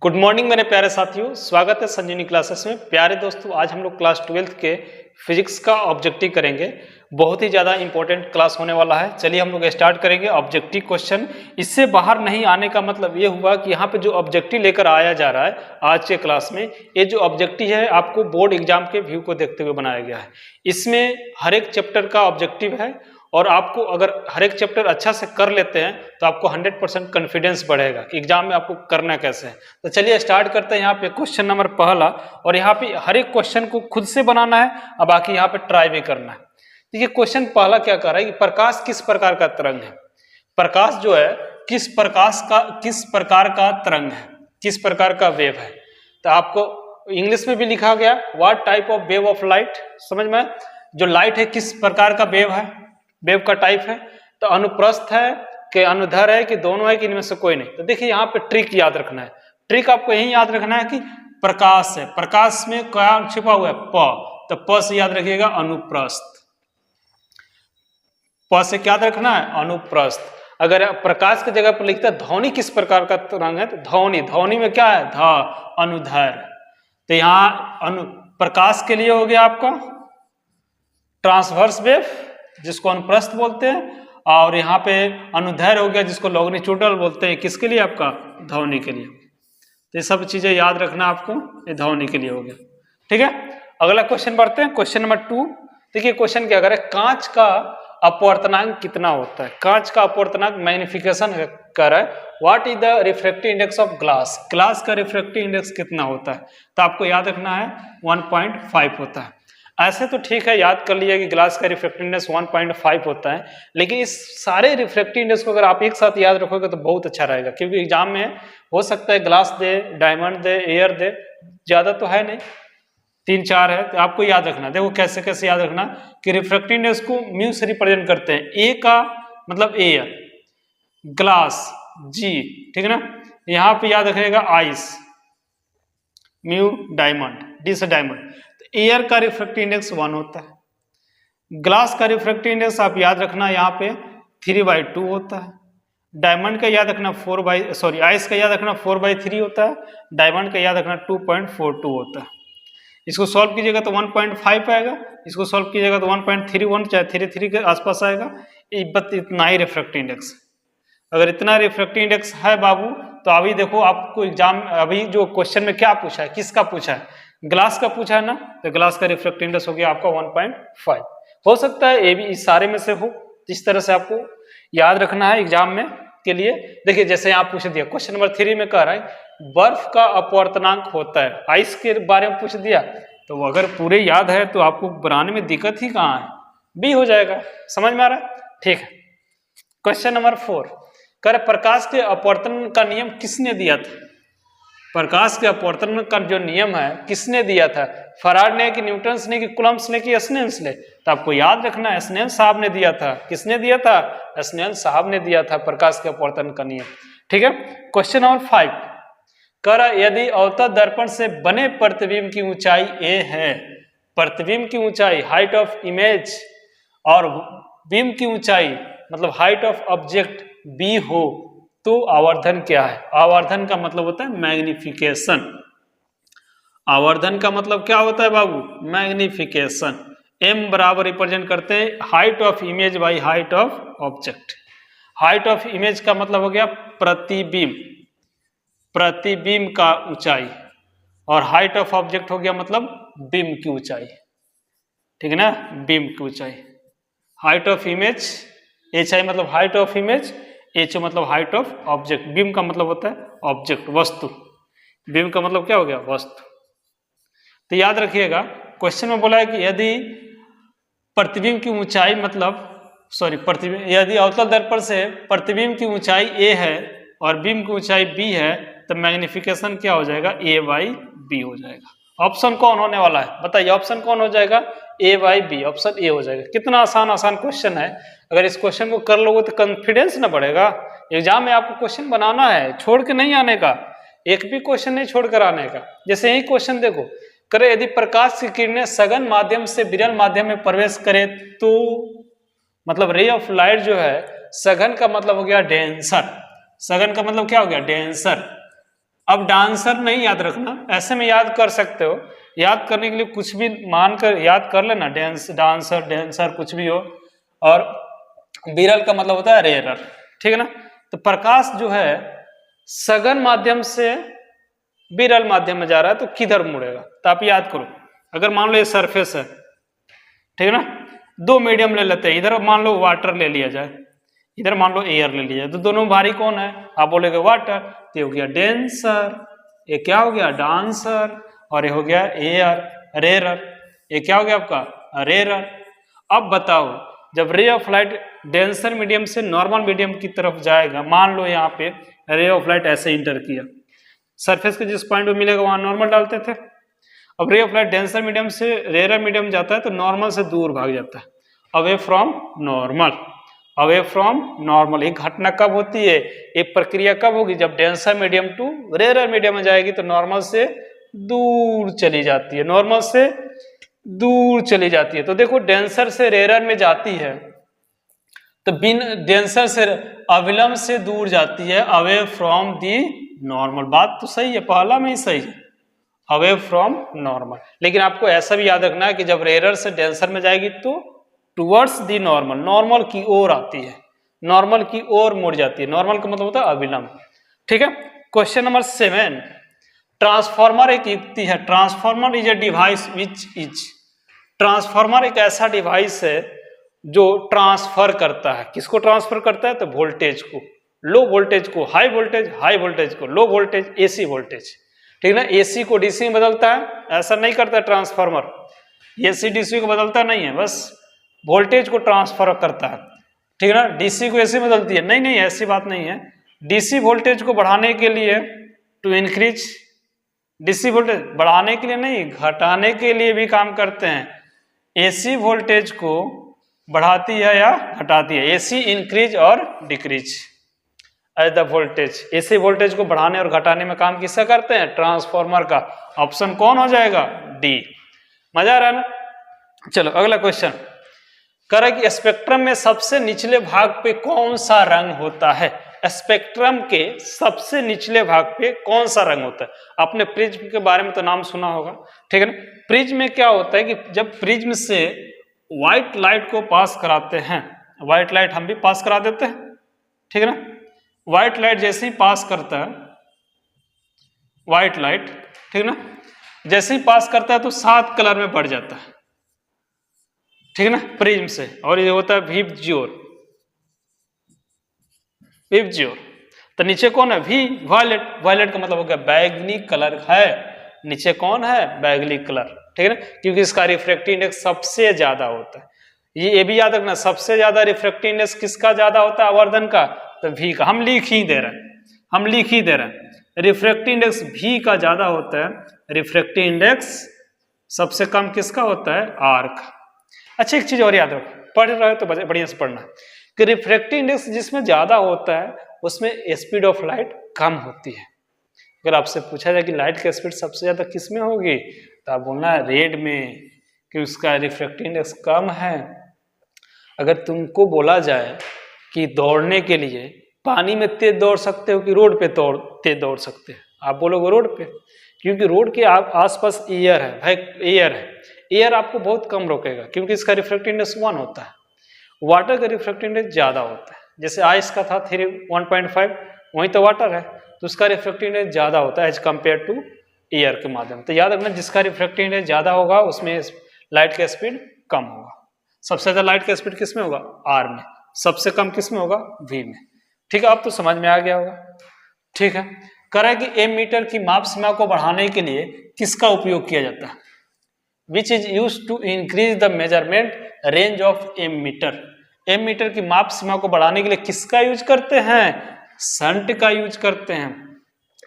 Good morning मेरे प्यारे साथियों, स्वागत है संजीवनी क्लासेस में। प्यारे दोस्तों, आज हम लोग क्लास 12th के फिजिक्स का ऑब्जेक्टिव करेंगे। बहुत ही ज़्यादा इंपॉर्टेंट क्लास होने वाला है। चलिए हम लोग स्टार्ट करेंगे। ऑब्जेक्टिव क्वेश्चन, इससे बाहर नहीं आने का मतलब ये हुआ कि यहाँ पे जो ऑब्जेक्टिव लेकर आया जा रहा है आज के क्लास में, ये जो ऑब्जेक्टिव है आपको बोर्ड एग्जाम के व्यू को देखते हुए बनाया गया है। इसमें हर एक चैप्टर का ऑब्जेक्टिव है और आपको अगर हर एक चैप्टर अच्छा से कर लेते हैं तो आपको 100% कॉन्फिडेंस बढ़ेगा कि एग्जाम में आपको करना कैसे है। तो चलिए स्टार्ट करते हैं। यहाँ पे क्वेश्चन नंबर पहला, और यहाँ पे हर एक क्वेश्चन को खुद से बनाना है और बाकी यहाँ पे ट्राई भी करना है। देखिए क्वेश्चन पहला क्या कर रहा है कि प्रकाश किस प्रकार का तरंग है। प्रकाश जो है किस प्रकार का तरंग है, किस प्रकार का वेव है। तो आपको इंग्लिश में भी लिखा गया what type of wave of light. समझ में, जो लाइट है किस प्रकार का वेव है, वेव का टाइप है। तो अनुप्रस्थ है कि अनुदैर्ध्य है कि दोनों है कि इनमें से कोई नहीं। तो देखिए यहाँ पे ट्रिक याद रखना है। ट्रिक आपको यही याद रखना है कि प्रकाश है, प्रकाश में क्या छिपा हुआ है, प। तो प से याद रखिएगा अनुप्रस्थ। प से क्या याद रखना है, अनुप्रस्थ। अगर प्रकाश की जगह पर लिखता है ध्वनि किस प्रकार का तरंग है, तो ध्वनि, ध्वनि में क्या है, ध, अनुदैर्ध्य। तो यहाँ प्रकाश के लिए हो गया आपका ट्रांसवर्स वेव जिसको अनुप्रस्थ बोलते हैं, और यहाँ पे अनुदैर्ध्य हो गया जिसको लॉन्गिट्यूडल बोलते हैं। किसके लिए, आपका ध्वनि के लिए। तो ये सब चीजें याद रखना आपको, ये ध्वनि के लिए हो गया। ठीक है, अगला क्वेश्चन बढ़ते हैं। Question number 2। देखिए क्वेश्चन क्या करे, कांच का अपवर्तनांक कितना होता है। कांच का अपवर्तनांक मैग्निफिकेशन कर रहा है। What is the refractive index of glass. Glass का रिफ्रैक्टिव इंडेक्स कितना होता है, तो आपको याद रखना है 1.5 होता है। ऐसे तो ठीक है, याद कर लिया कि ग्लास का रिफ्रैक्टिव इंडेक्स 1.5 होता है, लेकिन इस सारे रिफ्रैक्टिव इंडेक्स को अगर आप एक साथ याद रखोगे तो बहुत अच्छा रहेगा, क्योंकि एग्जाम में हो सकता है ग्लास दे, डायमंड दे, एयर दे, ज्यादा तो है नहीं, 3-4 है। तो आपको याद रखना, देखो कैसे कैसे याद रखना कि रिफ्रैक्टिव इंडेक्स को म्यू से रिप्रेजेंट करते हैं। ए का मतलब एयर, ग्लास जी, ठीक है ना। यहाँ पे याद रखिएगा आइस, म्यू डायमंड, डी से डायमंड। एयर का रिफ्रैक्टिव इंडेक्स 1 होता है। ग्लास का रिफ्रैक्टिव इंडेक्स आप याद रखना यहाँ पे 3/2 होता है। डायमंड का याद रखना आइस का याद रखना 4/3 होता है। डायमंड का याद रखना 2.42 होता है। इसको सॉल्व कीजिएगा तो 1.5 आएगा, इसको सॉल्व कीजिएगा तो 1.31 चाहे 33 के आसपास आएगा। इतना ही रिफ्रैक्टिव इंडेक्स। अगर इतना रिफ्रैक्टिव इंडेक्स है बाबू, तो अभी देखो आपको एग्जाम, अभी जो क्वेश्चन में क्या पूछा है, किसका पूछा है, ग्लास का पूछा है ना। तो ग्लास का रिफ्रैक्टिव इंडेक्स हो गया आपका 1.5। हो सकता है ये भी इस सारे में से हो। इस तरह से आपको याद रखना है एग्जाम में के लिए। देखिए जैसे यहाँ पूछ दिया, क्वेश्चन नंबर 3 में कह रहा है बर्फ का अपवर्तनांक होता है। आइस के बारे में पूछ दिया, तो अगर पूरे याद है तो आपको बनाने में दिक्कत ही कहाँ है, बी हो जाएगा। समझ में आ रहा है, ठीक है। क्वेश्चन नंबर 4 कह रहे प्रकाश के अपवर्तन का नियम किसने दिया था। प्रकाश के अपवर्तन का जो नियम है किसने दिया था, फराड ने कि न्यूटन ने कि कूलम्ब्स ने कि स्नेल ने। तो आपको याद रखना है स्नेल साहब ने दिया था। किसने दिया था, स्नेल साहब ने दिया था प्रकाश के अपवर्तन का नियम। ठीक है। क्वेश्चन नंबर 5 कर यदि अवतल दर्पण से बने प्रतिबिंब की ऊंचाई a है, प्रतिबिंब की ऊंचाई हाइट ऑफ इमेज, और बिंब की ऊंचाई मतलब हाइट ऑफ ऑब्जेक्ट b हो, तो आवर्धन क्या है। आवर्धन का मतलब होता है मैग्निफिकेशन। आवर्धन का मतलब क्या होता है बाबू, मैग्निफिकेशन। m बराबर रिप्रेजेंट करते हैं height of image by height of object. Height of image का मतलब हो गया प्रतिबिंब, प्रतिबिंब का ऊंचाई, और हाइट ऑफ ऑब्जेक्ट हो गया मतलब बिंब की ऊंचाई। ठीक है ना, बिंब की ऊंचाई। Height of image, H I मतलब हाइट ऑफ इमेज, एच मतलब हाइट ऑफ ऑब्जेक्ट। बिंब का मतलब होता है ऑब्जेक्ट, वस्तु। बिंब का मतलब क्या हो गया, वस्तु। तो याद रखिएगा क्वेश्चन में बोला है कि यदि प्रतिबिंब की ऊंचाई प्रतिबिंब, यदि अवतल दर्पण से प्रतिबिंब की ऊंचाई a है और बिंब की ऊंचाई b है, तो मैग्निफिकेशन क्या हो जाएगा, a/b हो जाएगा। ऑप्शन कौन होने वाला है, बताइए ऑप्शन कौन हो जाएगा, a/b, ऑप्शन ए हो जाएगा। कितना आसान क्वेश्चन है। अगर इस क्वेश्चन को कर लोगे तो कॉन्फिडेंस ना बढ़ेगा। एग्जाम में आपको क्वेश्चन बनाना है, छोड़ के नहीं आने का, एक भी क्वेश्चन नहीं छोड़ कर आने का। जैसे यही क्वेश्चन देखो, करे यदि प्रकाश की किरणें सघन माध्यम से विरल माध्यम में प्रवेश करे तो, मतलब रे ऑफ लाइट जो है, सघन का मतलब हो गया डेंसर। सघन का मतलब क्या हो गया, डेंसर। अब डांसर नहीं याद रखना, ऐसे में याद कर सकते हो। याद करने के लिए कुछ भी मानकर याद कर लेना, डांसर डेंसर कुछ भी हो। और विरल का मतलब होता है रेयरर, ठीक है ना। तो प्रकाश जो है सघन माध्यम से विरल माध्यम में जा रहा है तो किधर मुड़ेगा, तो आप याद करो। अगर मान लो ये सरफेस है, ठीक है ना, दो मीडियम ले लेते हैं, इधर मान लो वाटर ले लिया जाए, इधर मान लो एयर ले लिया जाए, तो दोनों में भारी कौन है, आप बोलेगे वाटर, तो ये हो गया डेंसर, ये क्या हो गया डांसर, और ये हो गया एयर रेरर, ये क्या हो गया आपका रेरर। अब बताओ जब रे ऑफ लाइट डेंसर मीडियम से नॉर्मल मीडियम की तरफ जाएगा, मान लो यहाँ पे रे ऑफ लाइट ऐसे इंटर किया, सरफेस के जिस पॉइंट पे मिलेगा वहां नॉर्मल डालते थे। अब रे ऑफ लाइट डेंसर मीडियम से रेयर मीडियम जाता है तो नॉर्मल से दूर भाग जाता है, away from normal, away from normal. एक घटना कब होती है, एक प्रक्रिया कब होगी, जब denser medium to rare medium में जाएगी तो नॉर्मल से दूर चली जाती है, नॉर्मल से दूर चली जाती है। तो देखो डेंसर से रेयर में जाती है तो बिन डेंसर से अविलंब से दूर जाती है, अवे फ्रॉम दी नॉर्मल। बात तो सही है, पहला में ही सही है, अवे फ्रॉम नॉर्मल। लेकिन आपको ऐसा भी याद रखना है कि जब रेयर से डेंसर में जाएगी तो टुवर्ड्स दी नॉर्मल, नॉर्मल की ओर आती है, नॉर्मल की ओर मुड़ जाती है। नॉर्मल का मतलब होता है अविलंब, ठीक है। क्वेश्चन नंबर 7, ट्रांसफॉर्मर एक युक्ति है। Transformer is a device which is, transformer एक ऐसा डिवाइस है जो ट्रांसफर करता है, किसको ट्रांसफर करता है, तो वोल्टेज को, लो वोल्टेज को हाई वोल्टेज, हाई वोल्टेज को लो वोल्टेज, एसी वोल्टेज, ठीक है ना। एसी को डीसी में बदलता है, ऐसा नहीं करता ट्रांसफार्मर, एसी डीसी को बदलता नहीं है, बस वोल्टेज को ट्रांसफर करता है, ठीक है ना। डीसी को एसी बदलती है, नहीं नहीं ऐसी बात नहीं है। डीसी वोल्टेज को बढ़ाने के लिए टू इंक्रीज, डीसी वोल्टेज बढ़ाने के लिए नहीं घटाने के लिए भी काम करते हैं। एसी वोल्टेज को बढ़ाती है या घटाती है, एसी इंक्रीज और decrease as the voltage. AC voltage को बढ़ाने और घटाने में काम किसका करते हैं, ट्रांसफार्मर का। ऑप्शन कौन हो जाएगा, डी। मजा आ रहा है ना। चलो अगला क्वेश्चन कह रहा है कि स्पेक्ट्रम में सबसे निचले भाग पे कौन सा रंग होता है। स्पेक्ट्रम के सबसे निचले भाग पे कौन सा रंग होता है। आपने प्रिज्म के बारे में तो नाम सुना होगा, ठीक है ना। प्रिज्म में क्या होता है कि जब प्रिज्म से व्हाइट लाइट को पास कराते हैं, व्हाइट लाइट हम भी पास करा देते हैं, ठीक है ना। व्हाइट लाइट जैसे ही पास करता है, व्हाइट लाइट, ठीक है ना, जैसे ही पास करता है तो 7 कलर में बढ़ जाता है, ठीक है ना, प्रिज्म से। और ये होता है विबज्योर, विबज्योर। तो नीचे कौन है, वी वायलेट, वायलेट का मतलब हो गया बैगनी कलर है, नीचे कौन है, बैगनी कलर, ठीक है ना, क्योंकि इसका रिफ्रैक्टिव इंडेक्स सबसे ज्यादा होता है। ये भी याद रखना, सबसे ज्यादा रिफ्रैक्टिव इंडेक्स किसका ज्यादा होता है, आवर्धन का, तो वी का। हम लिख ही दे रहे हैं, हम लिख ही दे रहे हैं, रिफ्रैक्टिव इंडेक्स वी का ज्यादा होता है, रिफ्रैक्टिव इंडेक्स सबसे कम किसका होता है, आर का। अच्छा एक चीज और याद रखो, पढ़ रहे हो तो बढ़िया से पढ़ना कि रिफ्रैक्टिव इंडेक्स जिसमें ज्यादा होता है उसमें स्पीड ऑफ लाइट कम होती है। अगर आपसे पूछा जाए कि लाइट की स्पीड सबसे ज्यादा किस में होगी, तो आप बोलना है रेड में, कि उसका रिफ्रैक्टिव इंडेक्स कम है। अगर तुमको बोला जाए कि दौड़ने के लिए पानी में तेज दौड़ सकते हो कि रोड पे तेज दौड़ सकते हैं, आप बोलोगे रोड पे, क्योंकि रोड के आसपास एयर है भाई, एयर है, एयर आपको बहुत कम रोकेगा क्योंकि इसका रिफ्रैक्टिव इंडेक्स 1 होता है। वाटर का रिफ्रैक्टिव इंडेक्स ज्यादा होता है, जैसे आइस का था 1.5, वहीं तो वाटर है, तो उसका रिफ्रैक्टिव इंडेक्स ज्यादा होता है एज कम्पेयर टू एयर के माध्यम। तो याद रखना जिसका रिफ्रैक्टिव इंडेक्स ज्यादा होगा उसमें लाइट का स्पीड कम होगा। सबसे ज्यादा लाइट का स्पीड किस में होगा, आर में, सबसे कम किस में होगा, वी में। ठीक है, अब तो समझ में आ गया होगा। ठीक है, कह रहा है कि एम मीटर की माप सीमा को बढ़ाने के लिए किसका उपयोग किया जाता है, which is use to increase the measurement range of ammeter. Ammeter की माप सीमा को बढ़ाने के लिए किसका यूज करते हैं, शंट का यूज करते हैं।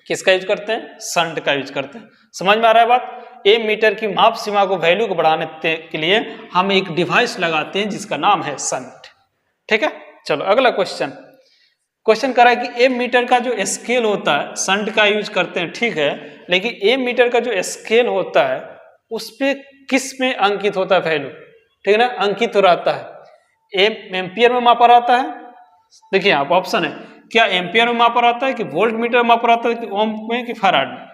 किसका यूज करते हैं, शंट का यूज करते हैं। समझ में आ रहा है बात। एम मीटर की माप सीमा को वैल्यू को बढ़ाने के लिए हम एक डिवाइस लगाते हैं जिसका नाम है शंट। ठीक है, चलो अगला क्वेश्चन कर रहा है कि एम मीटर का जो स्केल होता है, शंट का यूज करते हैं, ठीक है, लेकिन एम मीटर का जो स्केल होता है उस पे किस में अंकित होता है वैल्यू, ठीक है ना, अंकित हो रहता है। एम्पियर में मापा रहता है। देखिए आप ऑप्शन है क्या एम्पियर में मापा रहता है कि वोल्ट मीटर मापा रहता है कि ओम में कि फैराड में?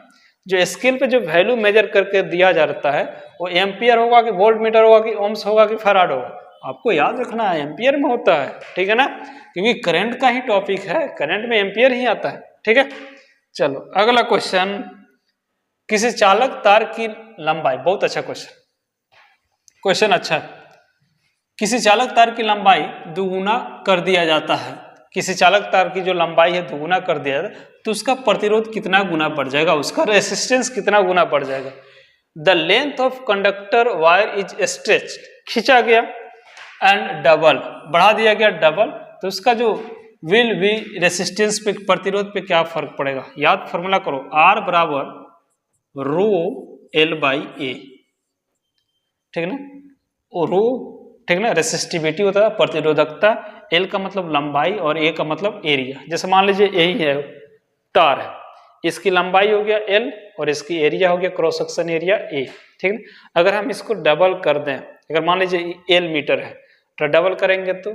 जो स्केल पे जो वैल्यू मेजर करके दिया जाता है वो एम्पियर होगा कि वोल्ट मीटर होगा कि ओम्स होगा कि फैराड होगा? आपको याद रखना है एम्पियर में होता है, ठीक है ना, क्योंकि करंट का ही टॉपिक है, करंट में एम्पियर ही आता है, ठीक है। चलो अगला क्वेश्चन, किसी चालक तार की लंबाई, बहुत अच्छा क्वेश्चन अच्छा है। किसी चालक तार की लंबाई दुगुना कर दिया जाता है, किसी चालक तार की जो लंबाई है दुगुना कर दिया जाता है, तो उसका प्रतिरोध कितना गुना बढ़ जाएगा, उसका रेसिस्टेंस कितना गुना बढ़ जाएगा? The length of conductor wire is stretch, खींचा गया, एंड डबल, बढ़ा दिया गया डबल, तो उसका जो विल बी रेसिस्टेंस पे, प्रतिरोध पे क्या फर्क पड़ेगा? याद फॉर्मूला करो, आर बराबर रो एल बाई ए, ठीक है ना, रो, ठीक है ना, रेसिस्टिविटी होता है प्रतिरोधकता, एल का मतलब लंबाई और ए का मतलब एरिया। जैसे मान लीजिए यही है तार है, इसकी लंबाई हो गया एल और इसकी एरिया हो गया क्रॉस सेक्शन एरिया ए, ठीक है। अगर हम इसको डबल कर दें, अगर मान लीजिए एल मीटर है तो डबल करेंगे तो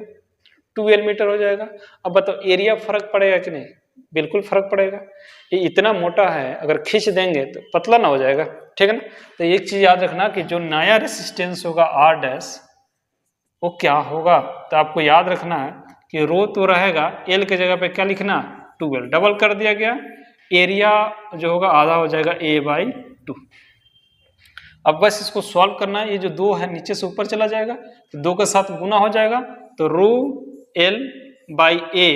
2L मीटर हो जाएगा। अब बताओ एरिया फर्क पड़ेगा कि नहीं? बिल्कुल फर्क पड़ेगा। ये इतना मोटा है, अगर खींच देंगे तो पतला ना हो जाएगा, ठीक है ना। तो एक चीज याद रखना कि जो नया रेसिस्टेंस होगा आर डैश वो क्या होगा, तो आपको याद रखना है कि रो तो रहेगा, एल के जगह पे क्या लिखना, 2L, डबल कर दिया गया, एरिया जो होगा आधा हो जाएगा A/2। अब बस इसको सॉल्व करना है, ये जो 2 है नीचे से ऊपर चला जाएगा तो 2 के साथ गुना हो जाएगा, तो rho L by A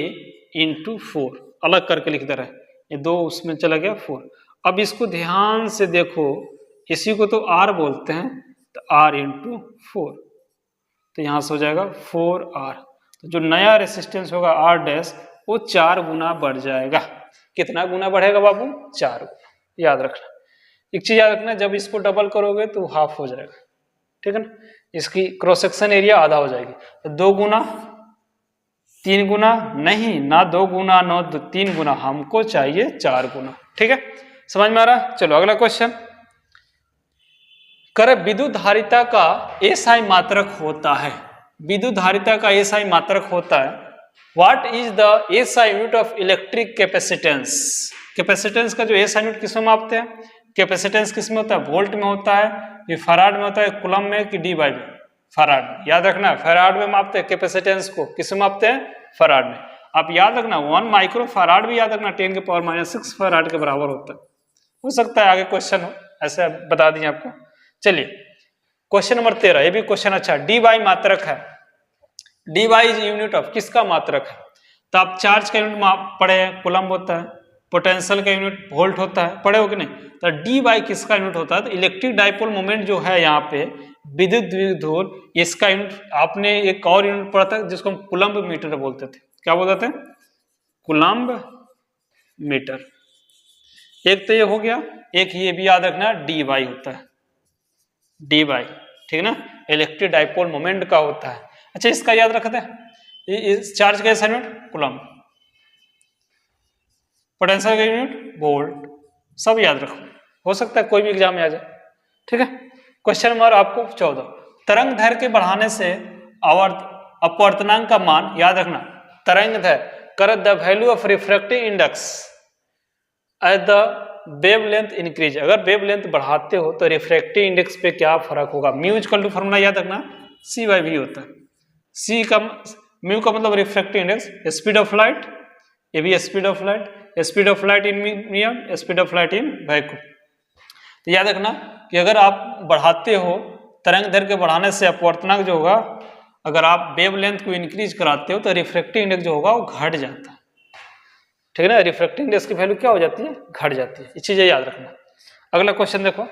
into 4, अलग करके लिख दे रहा है, ये 2 उसमें चला गया 4। अब इसको ध्यान से देखो, इसी को तो आर बोलते हैं, तो आर इंटू 4, तो यहाँ से हो जाएगा 4R। तो जो नया रेसिस्टेंस होगा आर डैश वो 4 गुना बढ़ जाएगा। कितना गुना बढ़ेगा बाबू? 4 गुना। याद रखना, एक चीज याद रखना, जब इसको डबल करोगे तो हाफ हो जाएगा, ठीक है ना, इसकी क्रॉस सेक्शन एरिया आधा हो जाएगी। तो 2 गुना 3 गुना नहीं, ना 2 गुना ना 3 गुना, हमको चाहिए 4 गुना, ठीक है, समझ में आ रहा? चलो अगला क्वेश्चन, कर विद्युत धारिता का एसआई मात्रक होता है, विद्युत धारिता का एसआई मात्रक होता है। What is the SI unit of electric capacitance? Capacitance का जो एसआई यूनिट किस में मापते हैं? कैपेसिटेंस किस में होता है? वोल्ट में होता है, ये फराड में होता है, कूलम में कि डी बाई में? फराड में। याद रखना फराड में मापते हैं कैपेसिटेंस को, किस में मापते हैं? फराड में। आप याद रखना 1 माइक्रो फराड भी याद रखना 10⁻⁻⁶ फराड के बराबर होता है। हो सकता है आगे क्वेश्चन हो, ऐसे बता दिए आपको। चलिए क्वेश्चन नंबर 13, ये भी क्वेश्चन अच्छा, डी बाई मात्रक है, D by is unit of किसका मात्रक है? तो आप चार्ज का यूनिट पढ़े हैं, कूलम होता है, पोटेंशियल का यूनिट वोल्ट होता है, पढ़े हो कि नहीं? तो डी बाई किसका यूनिट होता है? तो इलेक्ट्रिक डाइपोल मोमेंट जो है यहाँ पे विद्युत द्विध्रुव, इसका यूनिट आपने एक और यूनिट पढ़ा था जिसको हम कूलम्ब मीटर बोलते थे। क्या बोलते थे? Coulomb metre. एक तो ये हो गया, एक ये भी याद रखना डी बाई होता है, डी बाई, ठीक है ना, इलेक्ट्रिक डाइपोल मोमेंट का होता है। अच्छा इसका याद रखते हैं, इस चार्ज का यूनिट कूलम्ब, पोटेंशियल का यूनिट वोल्ट, सब याद रखो, हो सकता है कोई भी एग्जाम में आ जाए, ठीक है। क्वेश्चन नंबर आपको 14, तरंग दैर्घ्य के बढ़ाने से अपवर्तनांक का मान, याद रखना तरंग दैर्घ्य, कर the value of refractive index at the wavelength increase, अगर वेवलेंथ बढ़ाते हो तो रिफ्रैक्टिव इंडेक्स पे क्या फर्क होगा? म्यू इक्वल टू फॉर्मूला याद रखना C/V होता है, सी का म्यू का मतलब refractive index, speed of light, ये भी speed of light, speed of light in medium, speed of light in vacuum. तो याद रखना कि अगर आप बढ़ाते हो, तरंग दैर्घ्य के बढ़ाने से अपवर्तनांक जो होगा, अगर आप वेवलेंथ को इंक्रीज कराते हो तो रिफ्रैक्टिव इंडेक्स जो होगा वो घट जाता है, ठीक है ना, रिफ्रैक्टिव इंडेक्स की वैल्यू क्या हो जाती है? घट जाती है, ये चीजें याद रखना। अगला क्वेश्चन देखो,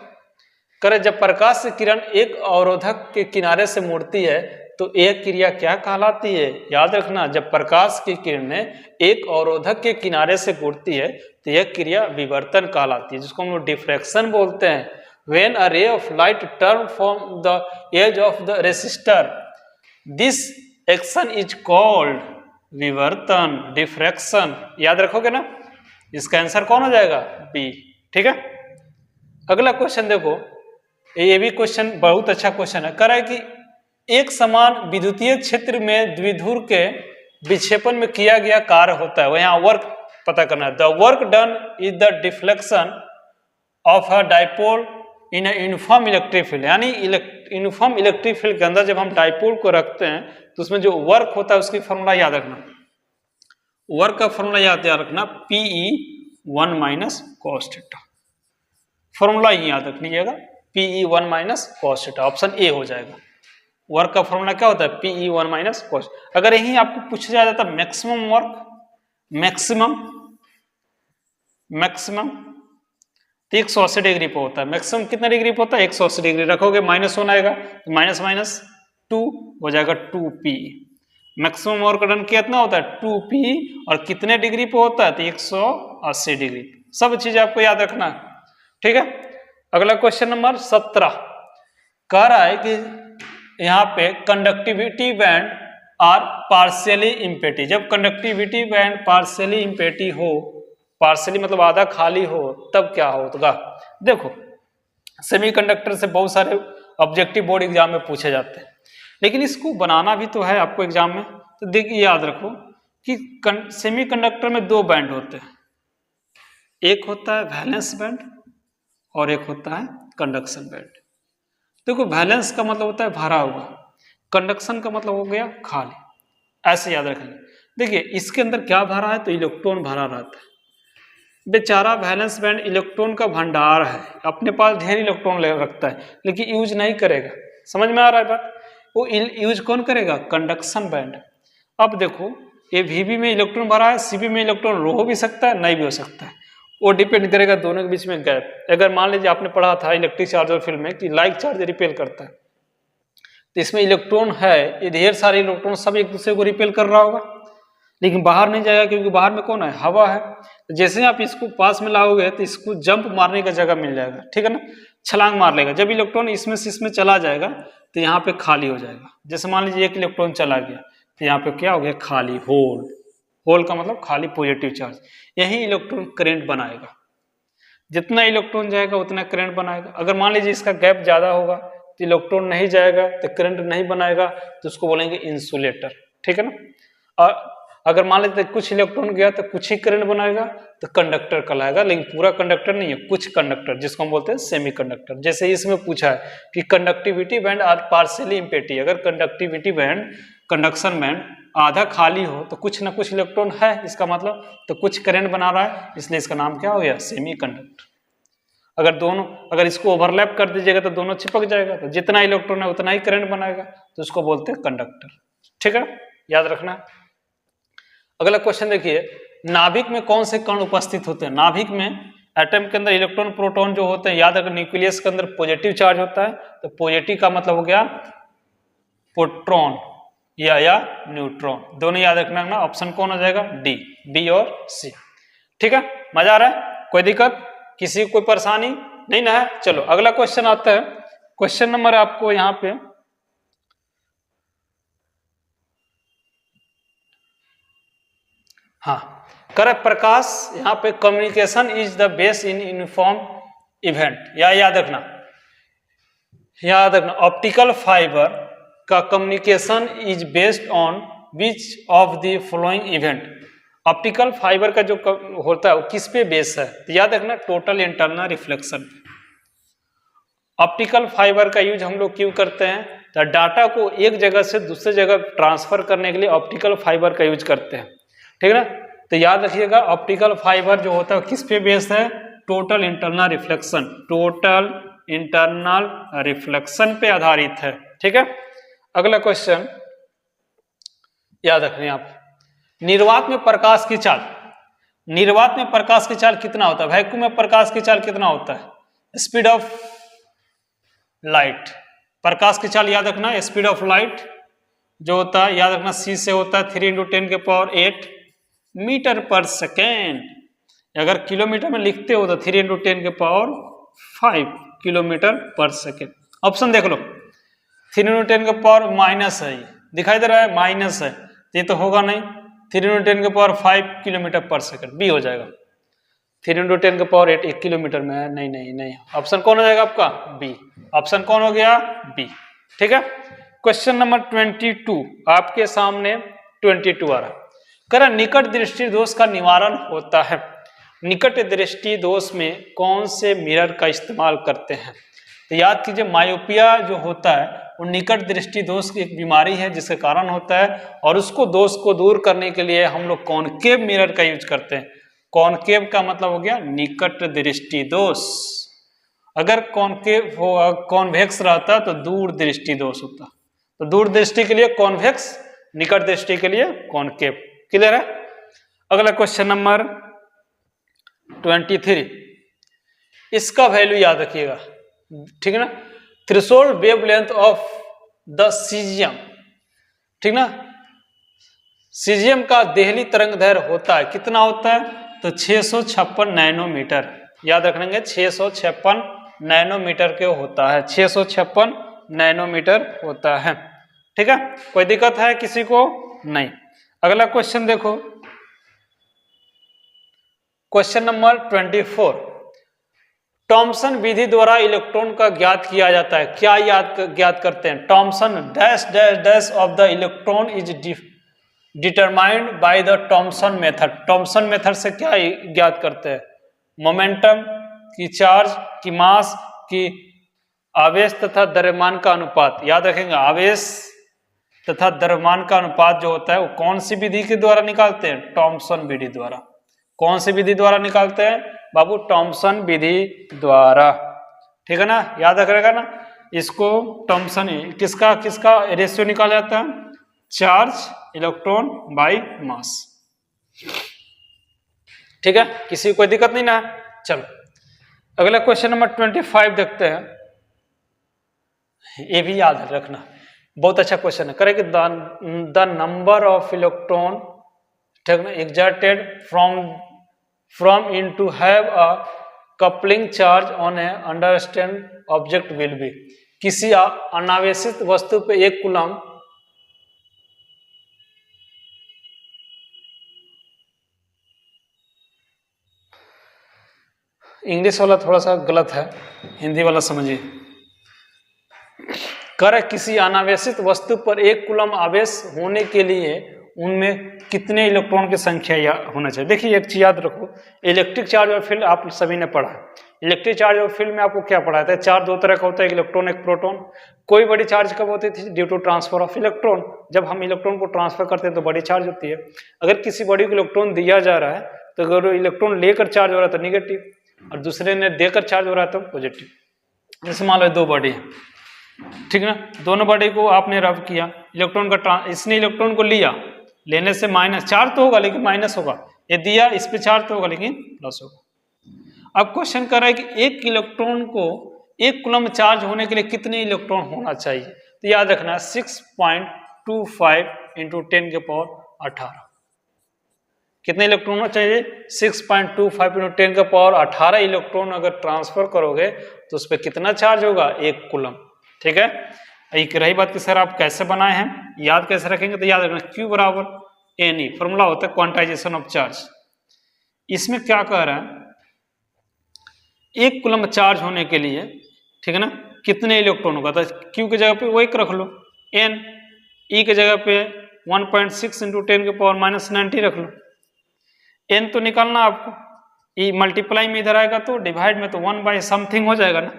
करे जब प्रकाश की किरण एक अवरोधक के किनारे से मुड़ती है तो यह क्रिया क्या कहलाती है? याद रखना जब प्रकाश की किरणें एक अवरोधक के किनारे से मुड़ती है तो यह क्रिया विवर्तन कहलाती है, जिसको हम लोग डिफ्रैक्शन बोलते हैं। When a ray of light turn from the edge of the resistor, this action is called विवर्तन, डिफ्रैक्शन। याद रखोगे ना, इसका आंसर कौन हो जाएगा? बी, ठीक है। अगला क्वेश्चन देखो, ये भी क्वेश्चन बहुत अच्छा क्वेश्चन है, कह रहा है कि एक समान विद्युतीय क्षेत्र में द्विध्रुव के विक्षेपण में किया गया कार्य होता है, वो यहाँ वर्क पता करना है। The work done is the deflection of a dipole in uniform electric field, यानी यूनिफॉर्म इलेक्ट्रिक फील्ड के अंदर जब हम डाइपोल को रखते हैं तो उसमें जो वर्क होता है उसकी फॉर्मूला याद रखना। वर्क का फॉर्मूला याद रखना, PE1 minus cos theta, formula याद रख लीजिएगा, PE1 minus cos theta, option A हो जाएगा। वर्क का फॉर्मूला क्या होता है, PE1 माइनस कॉस। अगर यही आपको पूछा जाता है मैक्सिमम वर्क, मैक्सिमम तो 180 डिग्री पे होता है। मैक्सिमम कितना डिग्री पे होता है, 180 डिग्री। रखोगे माइनस 1 आएगा तो माइनस माइनस 2 हो जाएगा 2P। मैक्सिमम वर्क डन कितना होता है 2P, और कितने डिग्री पे होता है तो 180 डिग्री। सब चीज आपको याद रखना है, ठीक है। अगला क्वेश्चन नंबर 17 कह रहा है कि यहाँ पे conductivity band are partially empty. जब कंडक्टिविटी बैंड पार्शियली इम्पेटी हो, पार्शियली मतलब आधा खाली हो, तब क्या होगा। देखो सेमीकंडक्टर से बहुत सारे ऑब्जेक्टिव बोर्ड एग्जाम में पूछे जाते हैं, लेकिन इसको बनाना भी तो है आपको एग्जाम में। तो देखिए याद रखो कि सेमीकंडक्टर में 2 बैंड होते हैं, एक होता है वैलेंस बैंड और एक होता है कंडक्शन बैंड। देखो वैलेंस का मतलब होता है भरा हुआ, कंडक्शन का मतलब हो गया खाली, ऐसे याद रखेंगे। देखिए इसके अंदर क्या भरा है तो इलेक्ट्रॉन भरा रहता है। बेचारा वैलेंस बैंड इलेक्ट्रॉन का भंडार है, अपने पास ढेर इलेक्ट्रॉन रखता है लेकिन यूज नहीं करेगा। समझ में आ रहा है बात, वो यूज कौन करेगा, कंडक्शन बैंड। अब देखो ये VB में इलेक्ट्रॉन भरा है, CB में इलेक्ट्रॉन हो भी सकता है नहीं भी हो सकता है, वो डिपेंड करेगा दोनों के बीच में गैप। अगर मान लीजिए आपने पढ़ा था इलेक्ट्रिक चार्जर फील्ड में कि लाइक चार्ज रिपेल करता है, तो इसमें इलेक्ट्रॉन है, ये ढेर सारे इलेक्ट्रॉन सब एक दूसरे को रिपेल कर रहा होगा, लेकिन बाहर नहीं जाएगा क्योंकि बाहर में कौन है, हवा है। तो जैसे आप इसको पास में लाओगे तो इसको जंप मारने का जगह मिल जाएगा, ठीक है ना, छलांग मार लेगा। जब इलेक्ट्रॉन इसमें से इसमें चला जाएगा तो यहाँ पे खाली हो जाएगा। जैसे मान लीजिए एक इलेक्ट्रॉन चला गया तो यहाँ पे क्या हो गया, खाली, होल। होल का मतलब खाली, पॉजिटिव चार्ज। यही इलेक्ट्रॉन करंट बनाएगा, जितना इलेक्ट्रॉन जाएगा उतना करंट बनाएगा। अगर मान लीजिए इसका गैप ज्यादा होगा तो इलेक्ट्रॉन नहीं जाएगा तो करंट नहीं बनाएगा, तो उसको बोलेंगे इंसुलेटर, ठीक है ना। और अगर मान लेते कुछ इलेक्ट्रॉन गया तो कुछ ही करंट बनाएगा तो कंडक्टर कहलाएगा, लेकिन पूरा कंडक्टर नहीं है, कुछ कंडक्टर, जिसको हम बोलते हैं सेमीकंडक्टर। जैसे इसमें पूछा है कि conductivity band are partially empty, अगर कंडक्टिविटी बैंड, कंडक्शन बैंड आधा खाली हो तो कुछ ना कुछ इलेक्ट्रॉन है, इसका मतलब तो कुछ करंट बना रहा है, इसलिए इसका नाम क्या हो गया, सेमीकंडक्टर। अगर इसको ओवरलैप कर दीजिएगा तो दोनों चिपक जाएगा, तो जितना इलेक्ट्रॉन है उतना ही करंट बनाएगा, तो उसको बोलते हैं कंडक्टर, ठीक है, याद रखना। अगला क्वेश्चन देखिए, नाभिक में कौन से कण उपस्थित होते हैं। नाभिक में एटम के अंदर इलेक्ट्रॉन प्रोटॉन जो होते हैं, याद रखना न्यूक्लियस के अंदर पॉजिटिव चार्ज होता है, तो पॉजिटिव का मतलब हो गया प्रोटॉन या न्यूट्रॉन, दोनों याद रखना ना। ऑप्शन कौन हो जाएगा, डी, बी और सी, ठीक है। मजा आ रहा है, कोई दिक्कत, किसी को कोई परेशानी नहीं ना है। चलो अगला क्वेश्चन आता है, क्वेश्चन नंबर आपको यहाँ पे हाँ कर प्रकाश, यहाँ पे communication is the base in uniform event, या याद रखना ऑप्टिकल फाइबर का communication is based on which of the following event. Optical fibre का जो होता है वो किस पे बेस है, तो याद रखना total internal reflection. Optical fibre का यूज हम लोग क्यों करते हैं, तो डाटा को एक जगह से दूसरे जगह ट्रांसफर करने के लिए ऑप्टिकल फाइबर का यूज करते हैं, ठीक है ना। तो याद रखिएगा ऑप्टिकल फाइबर जो होता है किस पे बेस्ड है, total internal reflection, total internal reflection पे आधारित है, ठीक है। अगला क्वेश्चन याद रखिए आप, निर्वात में प्रकाश की चाल, निर्वात में प्रकाश की चाल कितना होता है, वैक्यूम में प्रकाश की चाल कितना होता है, स्पीड ऑफ लाइट, प्रकाश की चाल याद रखना, स्पीड ऑफ लाइट जो होता है याद रखना c से होता है 3 × 10⁸ मीटर पर सेकेंड। अगर किलोमीटर में लिखते हो तो 3 × 10⁵ किलोमीटर पर सेकेंड। ऑप्शन देख लो, 3 × 10⁻⁻ माइनस है, दिखाई दे रहा है माइनस है, ये तो होगा नहीं। 3 × 10⁵ किलोमीटर पर सेकेंड, बी हो जाएगा। 3 × 10⁸ 1 किलोमीटर में है, नहीं नहीं नहीं, ऑप्शन कौन हो जाएगा आपका, बी। ऑप्शन कौन हो गया, बी, ठीक है। क्वेश्चन नंबर 22 आपके सामने 22 आ रहा है। कह रहा निकट दृष्टि दोष का निवारण होता है। निकट दृष्टि दोष में कौन से मिरर का इस्तेमाल करते हैं? तो याद कीजिए, मायोपिया जो होता है वो निकट दृष्टि दोष की एक बीमारी है जिसके कारण होता है, और उसको दोष को दूर करने के लिए हम लोग कॉनकेव मिरर का यूज करते हैं। कॉनकेव का मतलब हो गया निकट दृष्टि दोष। अगर कॉनकेव हो, कॉन्वेक्स रहता तो दूर दृष्टि दोष होता। तो दूर दृष्टि के लिए कॉन्वेक्स, निकट दृष्टि के लिए कॉनकेव। क्लियर है? अगला क्वेश्चन नंबर 23, इसका वैल्यू याद रखिएगा, ठीक है ना। Threshold wavelength of the caesium, ठीक ना। सीजियम का देहली तरंग दैर्घ्य होता है, कितना होता है? तो 656 नैनोमीटर। याद रखेंगे 656 नैनोमीटर के होता है, 656 नैनोमीटर होता है, ठीक है। कोई दिक्कत है किसी को? नहीं। अगला क्वेश्चन देखो, क्वेश्चन नंबर 24, टॉमसन विधि द्वारा इलेक्ट्रॉन का ज्ञात किया जाता है। क्या ज्ञात करते हैं? Thomson dash dash dash of the electron is determined by the Thomson method. Thomson method से क्या ज्ञात करते हैं? मोमेंटम की, चार्ज की, मास की, आवेश तथा द्रव्यमान का अनुपात। याद रखेंगे आवेश तथा द्रव्यमान का अनुपात जो होता है वो कौन सी विधि के द्वारा निकालते हैं? टॉमसन विधि द्वारा। कौन सी विधि द्वारा निकालते हैं बाबू? टॉमसन विधि द्वारा, ठीक है ना। याद रखेगा ना इसको। टॉमसन किसका किसका रेशियो निकाला जाता है? चार्ज इलेक्ट्रॉन बाई मास, ठीक है। किसी को कोई दिक्कत नहीं ना? चलो अगला क्वेश्चन नंबर 25 देखते हैं। ये भी याद रखना, बहुत अच्छा क्वेश्चन है। करें कि द नंबर ऑफ इलेक्ट्रॉन, ठीक है, exerted from in to have a coupling charge on a understand object will be। किसी अनावेशित वस्तु पे 1 कूलम इंग्लिश वाला थोड़ा सा गलत है, हिंदी वाला समझिए। कर किसी अनावेशित वस्तु पर 1 कूलम आवेश होने के लिए उनमें कितने इलेक्ट्रॉन की संख्या होना चाहिए? देखिए एक चीज याद रखो, इलेक्ट्रिक चार्ज और फील्ड आप सभी ने पढ़ा है। इलेक्ट्रिक चार्ज और फील्ड में आपको क्या पढ़ाया था? चार्ज 2 तरह का होता है, एक इलेक्ट्रॉन एक प्रोटॉन। कोई बड़ी चार्ज कब होती थी? Due to transfer of electron. जब हम इलेक्ट्रॉन को ट्रांसफर करते हैं तो बड़ी चार्ज होती है। अगर किसी बॉडी को इलेक्ट्रॉन दिया जा रहा है तो अगर इलेक्ट्रॉन लेकर चार्ज हो रहा है तो निगेटिव, और दूसरे ने देकर चार्ज हो रहा है तो पॉजिटिव। जैसे मान लो 2 बॉडी है, ठीक है ना। दोनों बॉडी को आपने रब किया, इलेक्ट्रॉन का इसने इलेक्ट्रॉन को लिया, लेने से माइनस चार्ज तो होगा लेकिन माइनस होगा, ये दिया इस पे चार्ज तो होगा लेकिन प्लस होगा। अब क्वेश्चन कर रहा है कि 1 इलेक्ट्रॉन को 1 कूलम चार्ज होने के लिए कितने इलेक्ट्रॉन होना चाहिए? तो याद रखना 6.25 इंटू 10 के पावर 18। कितने इलेक्ट्रॉन होना चाहिए? 6.25 इंटू 10 के पावर 18 इलेक्ट्रॉन अगर ट्रांसफर करोगे तो उस पर कितना चार्ज होगा? 1 कूलम, ठीक है। एक रही बात कि सर आप कैसे बनाए हैं, याद कैसे रखेंगे? तो याद रखना Q बराबर NE, फॉर्मूला होता है क्वांटाइजेशन ऑफ चार्ज। इसमें क्या कह रहा है? 1 कूलम चार्ज होने के लिए, ठीक है ना, कितने इलेक्ट्रॉन होगा? तो Q की जगह पे वो 1 रख लो, N, E की जगह पे 1.6 इंटू 10 के पावर -90 रख लो। N तो निकालना आपको, E मल्टीप्लाई में इधर आएगा तो डिवाइड में तो 1 बाई समथिंग हो जाएगा ना,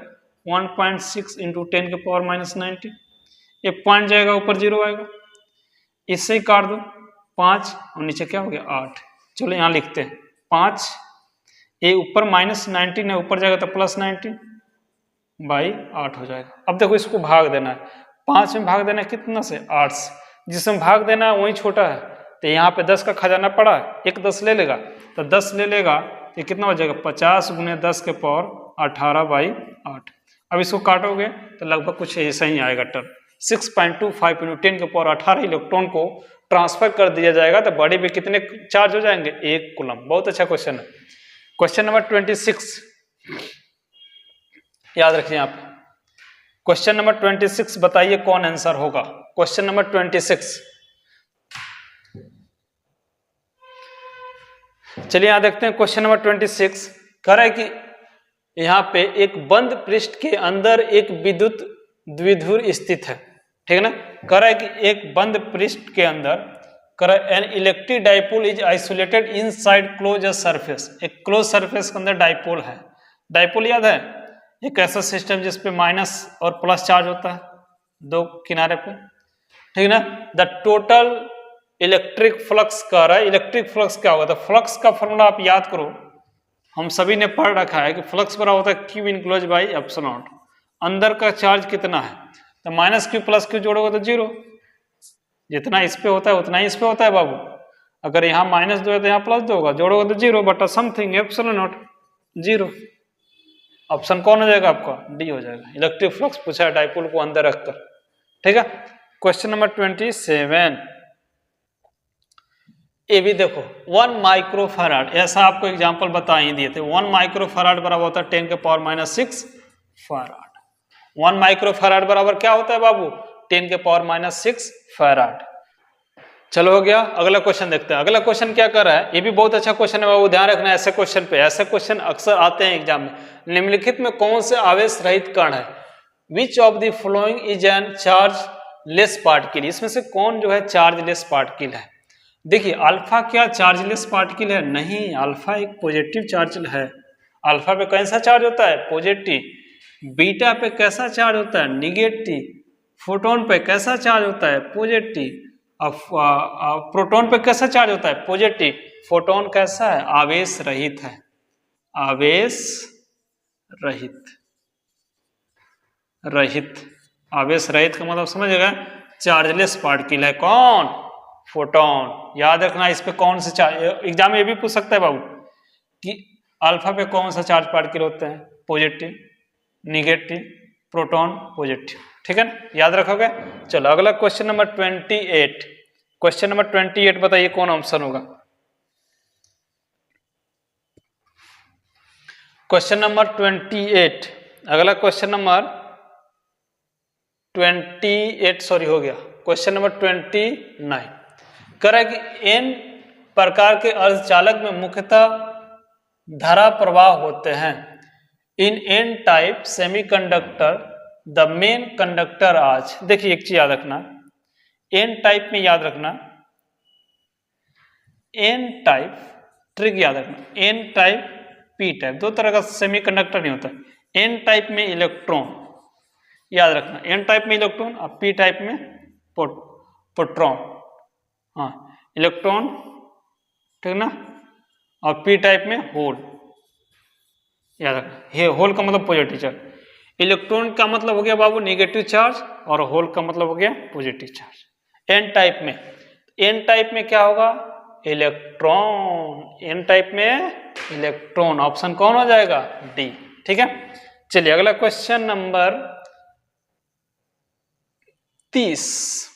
1.6 इंटू 10 के पावर -90। ये पॉइंट जाएगा, ऊपर 0 आएगा, इससे ही काट दो 5 और नीचे क्या हो गया 8। चलो यहाँ लिखते हैं 5, ये ऊपर -19 है, ऊपर जाएगा तो +19 बाई 8 हो जाएगा। अब देखो इसको भाग देना है, 5 में भाग देना है कितना से? 8 से। जिसमें भाग देना है वही छोटा है, तो यहाँ पे 10 का खजाना पड़ा है, एक 10 ले लेगा, तो 10 ले लेगा तो कितना हो जाएगा? 50 गुने 10 के पावर 18 बाई 8। अब इसको काटोगे तो लगभग कुछ ऐसा ही आएगा टर्म। 6.25 इंटू 10 के पावर 18 इलेक्ट्रॉन को ट्रांसफर कर दिया जाएगा तो बॉडी पे कितने चार्ज हो जाएंगे? 1 कूलम। बहुत अच्छा क्वेश्चन है। क्वेश्चन नंबर 26 याद रखिए आप। क्वेश्चन नंबर 26 बताइए कौन आंसर होगा? क्वेश्चन नंबर 26, चलिए यहां देखते हैं। क्वेश्चन नंबर 26 कह रहा है कि यहाँ पे एक बंद पृष्ठ के अंदर एक विद्युत द्विध्रुव स्थित है, ठीक है ना। कह रहा है कि एक बंद पृष्ठ के अंदर an electric dipole is isolated inside close surface. एक क्लोज सरफेस के अंदर डाइपोल है। डाइपोल याद है, एक ऐसा सिस्टम जिसपे माइनस और प्लस चार्ज होता है दो किनारे पे, ठीक ना। द टोटल इलेक्ट्रिक फ्लक्स कह रहा है। इलेक्ट्रिक फ्लक्स क्या होगा? तो फ्लक्स का फॉर्मूला आप याद करो, हम सभी ने पढ़ रखा है कि फ्लक्स बराबर होता है Q enclose by epsilon not. अंदर का चार्ज कितना है? तो माइनस क्यू प्लस क्यू जोड़ोगे तो जीरो। जितना इस पे होता है उतना ही इस पे होता है बाबू। अगर यहाँ माइनस दो है तो यहाँ प्लस दो होगा, जोड़ोगे तो जीरो बटा something epsilon not zero. Option कौन हो जाएगा आपका? डी हो जाएगा। इलेक्ट्रिक फ्लक्स पूछा है डाइपोल को अंदर रखकर, ठीक है। क्वेश्चन नंबर 27, ये भी देखो 1 माइक्रोफैराड, ऐसा आपको एग्जांपल बता ही दिए थे। 1 माइक्रोफैराड बराबर होता है 10 के पावर माइनस 6 फैराड। 1 माइक्रोफैराड बराबर क्या होता है बाबू? 10 के पावर माइनस 6 फैराड। चलो हो गया। अगला क्वेश्चन देखते हैं। अगला क्वेश्चन क्या कर रहा है? ये भी बहुत अच्छा क्वेश्चन है बाबू, ध्यान रखना ऐसे क्वेश्चन पे। ऐसे क्वेश्चन अक्सर आते हैं एग्जाम में। निम्नलिखित में कौन से आवेश रहित कण है? Which of the following is an charge less particle? इसमें से कौन जो है चार्ज लेस पार्टिकल है? देखिए अल्फा क्या चार्जलेस पार्टिकल है? नहीं, अल्फा एक पॉजिटिव चार्ज है। अल्फा पे कैसा चार्ज होता है? पॉजिटिव। बीटा पे कैसा चार्ज होता है? निगेटिव। फोटोन पे कैसा चार्ज होता है? पॉजिटिव। प्रोटॉन पे कैसा चार्ज होता है? पॉजिटिव। फोटोन कैसा है? आवेश रहित है। आवेश रहित। आवेश रहित का मतलब समझेगा, चार्जलेस पार्टिकल है कौन? फोटोन। याद रखना इस पे कौन से चार्ज, एग्जाम में ये भी पूछ सकता है बाबू कि अल्फा पे कौन सा चार्ज पार्टिकल होते हैं? पॉजिटिव, निगेटिव, प्रोटॉन, पॉजिटिव, ठीक है ना, याद रखोगे। चलो अगला क्वेश्चन नंबर 28। क्वेश्चन नंबर 28 बताइए कौन ऑप्शन होगा? क्वेश्चन नंबर 28, अगला क्वेश्चन नंबर 28 सॉरी हो गया, क्वेश्चन नंबर 29 कह रहा है कि एन प्रकार के अर्धचालक में मुख्यतः धारा प्रवाह होते हैं। In an type semiconductor the main conductor आज। देखिए एक चीज याद रखना, एन टाइप में याद रखना, एन टाइप ट्रिक याद रखना, एन टाइप पी टाइप, दो तरह का सेमीकंडक्टर नहीं होता। एन टाइप में इलेक्ट्रॉन याद रखना, एन टाइप में इलेक्ट्रॉन और पी टाइप में प्रोटॉन। हाँ इलेक्ट्रॉन, ठीक ना, और पी टाइप में होल याद रखना। होल का मतलब पॉजिटिव चार्ज, इलेक्ट्रॉन का मतलब हो गया बाबू नेगेटिव चार्ज और होल का मतलब हो गया पॉजिटिव चार्ज। एन टाइप में, एन टाइप में क्या होगा? इलेक्ट्रॉन। एन टाइप में इलेक्ट्रॉन, ऑप्शन कौन हो जाएगा? डी, ठीक है। चलिए अगला क्वेश्चन नंबर 30।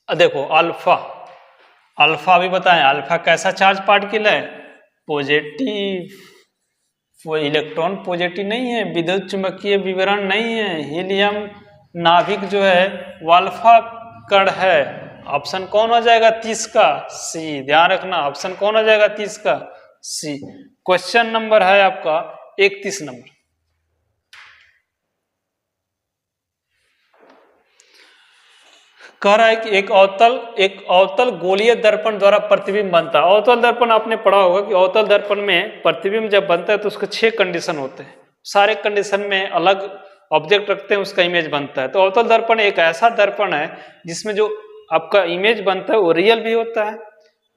देखो अल्फा, अल्फा भी बताएं, अल्फा कैसा चार्ज पार्टिकल है? पॉजिटिव। वो इलेक्ट्रॉन पॉजिटिव नहीं है, विद्युत चुंबकीय विवरण नहीं है, हीलियम नाभिक जो है वो अल्फा कण है। ऑप्शन कौन हो जाएगा 30 का? सी। ध्यान रखना ऑप्शन कौन हो जाएगा 30 का? सी। क्वेश्चन नंबर है आपका 31 नंबर। कह रहा है कि एक अवतल गोलीय दर्पण द्वारा प्रतिबिंब बनता है। अवतल दर्पण आपने पढ़ा होगा कि अवतल दर्पण में प्रतिबिंब जब बनता है तो उसके 6 कंडीशन होते हैं। सारे कंडीशन में अलग ऑब्जेक्ट रखते हैं, उसका इमेज बनता है। तो अवतल दर्पण एक ऐसा दर्पण है जिसमें जो आपका इमेज बनता है वो रियल भी होता है,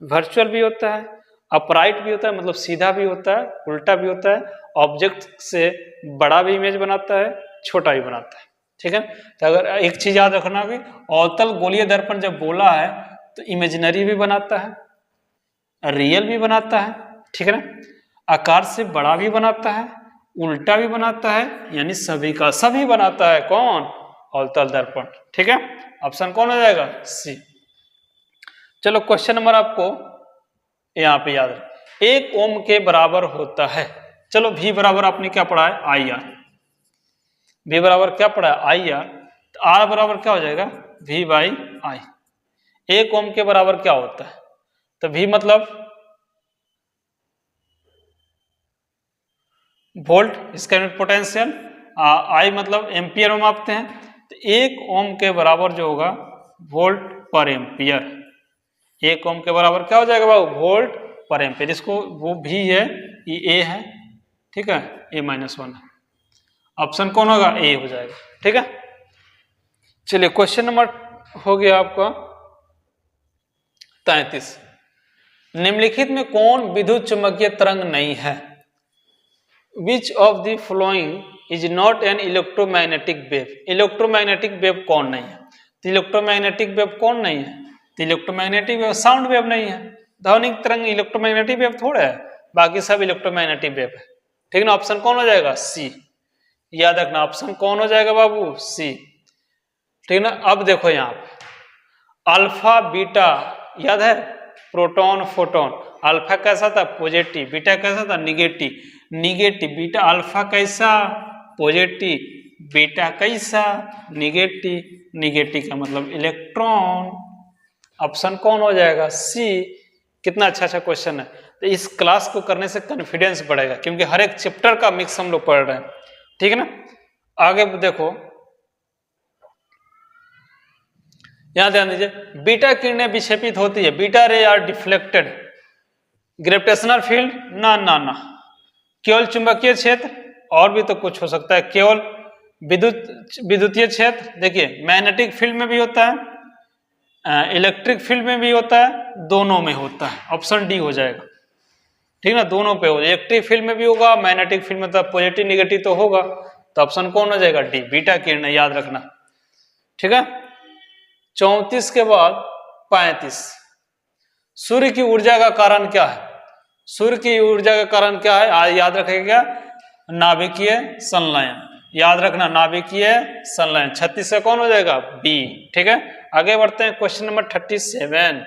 वर्चुअल भी होता है, अपराइट भी होता है, मतलब सीधा भी होता है, उल्टा भी होता है, ऑब्जेक्ट से बड़ा भी इमेज बनाता है, छोटा भी बनाता है, ठीक है। तो अगर एक चीज याद रखना कि अवतल गोलीय दर्पण जब बोला है तो इमेजिनरी भी बनाता है, रियल भी बनाता है, ठीक है ना, आकार से बड़ा भी बनाता है, उल्टा भी बनाता है, यानी सभी का सभी बनाता है कौन? अवतल दर्पण, ठीक है। ऑप्शन कौन हो जाएगा? सी। चलो क्वेश्चन नंबर आपको यहाँ पे याद है, 1 ओम के बराबर होता है। चलो V बराबर आपने क्या पढ़ा है? I R. V बराबर क्या पढ़ा है? I R. तो R बराबर क्या हो जाएगा? V by I. 1 ओम के बराबर क्या होता है? तो V मतलब वोल्ट, इसका यूनिट पोटेंशियल, आई मतलब एम्पियर में मापते हैं। तो 1 ओम के बराबर जो होगा वोल्ट पर एम्पियर, 1 ओम के बराबर क्या हो जाएगा बाबू, वोल्ट पर एम्पीयर। इसको वो भी है, ये ए है, ठीक है, A-1 है। ऑप्शन कौन होगा, ए हो जाएगा, ठीक है। चलिए क्वेश्चन नंबर हो गया आपका 33। निम्नलिखित में कौन विद्युत चुंबकीय तरंग नहीं है? Which of the following is not an electromagnetic wave? Electromagnetic wave कौन नहीं है? तो इलेक्ट्रोमैग्नेटिक वेव कौन नहीं है? तो इलेक्ट्रोमैग्नेटिक वेव साउंड वेव नहीं है। ध्वनिक तरंग इलेक्ट्रोमैग्नेटिक वेव थोड़ा है, बाकी सब इलेक्ट्रोमैग्नेटिक वेव है, ठीक ना। ऑप्शन कौन हो जाएगा, सी। याद रखना ऑप्शन कौन हो जाएगा बाबू, सी, ठीक ना। अब देखो यहाँ पे अल्फा बीटा याद है, प्रोटॉन फोटोन। अल्फा कैसा था, पॉजिटिव, बीटा कैसा था, निगेटिव। निगेटिव बीटा, अल्फा कैसा, पॉजिटिव, बीटा कैसा, निगेटिव। निगेटिव का मतलब इलेक्ट्रॉन। ऑप्शन कौन हो जाएगा, सी। कितना अच्छा अच्छा क्वेश्चन है। तो इस क्लास को करने से कॉन्फिडेंस बढ़ेगा, क्योंकि हर एक चैप्टर का मिक्स हम लोग पढ़ रहे हैं, ठीक है ना। आगे देखो, यहां ध्यान दीजिए, बीटा किरणें विक्षेपित होती है, बीटा रे आर डिफ्लेक्टेड। ग्रेविटेशनल फील्ड ना ना ना, केवल चुंबकीय क्षेत्र, और भी तो कुछ हो सकता है, केवल विद्युतीय क्षेत्र। देखिए मैग्नेटिक फील्ड में भी होता है, इलेक्ट्रिक फील्ड में भी होता है, दोनों में होता है। ऑप्शन डी हो जाएगा, ठीक ना, दोनों पे हो। इलेक्ट्रिक फील्ड में भी होगा, मैग्नेटिक फील्ड में तो पॉजिटिव निगेटिव तो होगा। तो ऑप्शन कौन हो जाएगा, डी, बीटा किरण, याद रखना, ठीक है। 34 के बाद 35, सूर्य की ऊर्जा का कारण क्या है? सूर्य की ऊर्जा का कारण क्या है, आज याद रखेगा, नाभिकीय संलयन। याद रखना, नाभिकीय संलयन। 36 से कौन हो जाएगा, बी, ठीक है। आगे बढ़ते हैं, क्वेश्चन नंबर 37।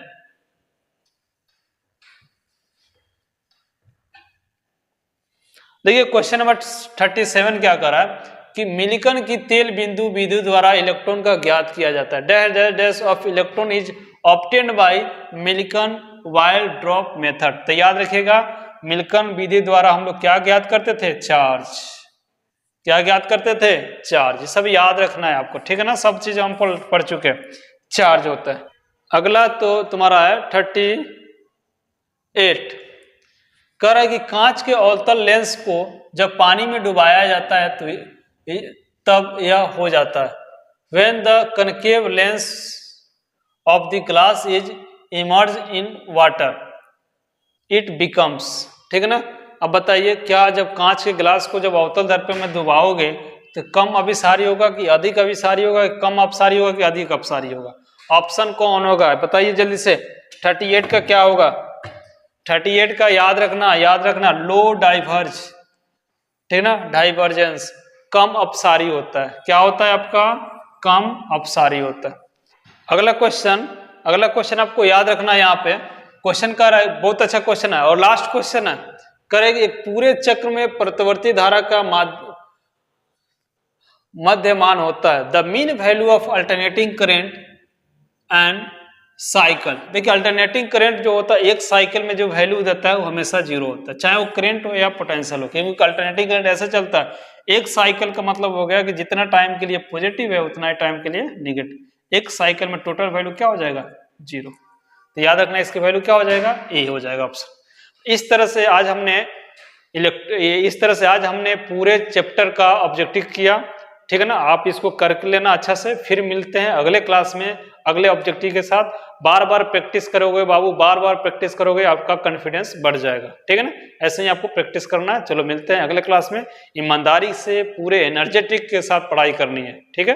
देखिए क्वेश्चन नंबर 37 क्या कर रहा है कि मिलिकन की तेल बिंदु विधि द्वारा इलेक्ट्रॉन का ज्ञात किया जाता है। Dash dash dash of electron is obtained by Millikan while drop method. तो याद रखिएगा, मिलिकन विधि द्वारा हम लोग क्या ज्ञात करते थे, चार्ज। क्या ज्ञात करते थे, चार्ज। सब याद रखना है आपको, ठीक है ना, सब चीज हम पढ़ चुके हैं, चार्ज होता है। अगला तो तुम्हारा है 38, कह रहा है कि कांच के अवतल लेंस को जब पानी में डुबाया जाता है तो तब यह हो जाता है, when the concave lens of the glass is immersed in water it becomes, ठीक है ना। अब बताइए, क्या जब कांच के गिलास को जब अवतल दर्पण में डुबाओगे तो कम अभिसारी होगा कि अधिक अभिसारी होगा, कम अपसारी होगा कि अधिक अपसारी होगा? ऑप्शन कौन होगा, बताइए जल्दी से। 38 का क्या होगा, 38 का याद रखना लो डाइवर्ज, ठीक ना, डाइवर्जेंस, कम अपसारी होता है। क्या होता है आपका, कम अपसारी होता है। अगला क्वेश्चन आपको याद रखना, यहाँ पे क्वेश्चन का बहुत अच्छा क्वेश्चन है और लास्ट क्वेश्चन है। करेगी एक पूरे चक्र में प्रतिवर्ती धारा का मध्यमान होता है। The mean value of alternating current and cycle. देखिए अल्टरनेटिंग करंट जो होता है, एक साइकिल में जो वैल्यू देता है वो हमेशा 0 होता है, चाहे वो करंट हो या पोटेंशियल हो, क्योंकि अल्टरनेटिंग करंट ऐसे चलता है, एक साइकिल का मतलब हो गया कि जितना टाइम के लिए पॉजिटिव है उतना ही टाइम के लिए निगेटिव। एक साइकिल में टोटल वैल्यू क्या हो जाएगा, 0। तो याद रखना इसकी वैल्यू क्या हो जाएगा, ए हो जाएगा ऑप्शन। इस तरह से आज हमने पूरे चैप्टर का ऑब्जेक्टिव किया, ठीक है ना। आप इसको करके लेना अच्छा से, फिर मिलते हैं अगले क्लास में अगले ऑब्जेक्टिव के साथ। बार बार प्रैक्टिस करोगे बाबू, बार बार प्रैक्टिस करोगे, आपका कॉन्फिडेंस बढ़ जाएगा, ठीक है ना। ऐसे ही आपको प्रैक्टिस करना है। चलो मिलते हैं अगले क्लास में। ईमानदारी से पूरे एनर्जेटिक के साथ पढ़ाई करनी है, ठीक है।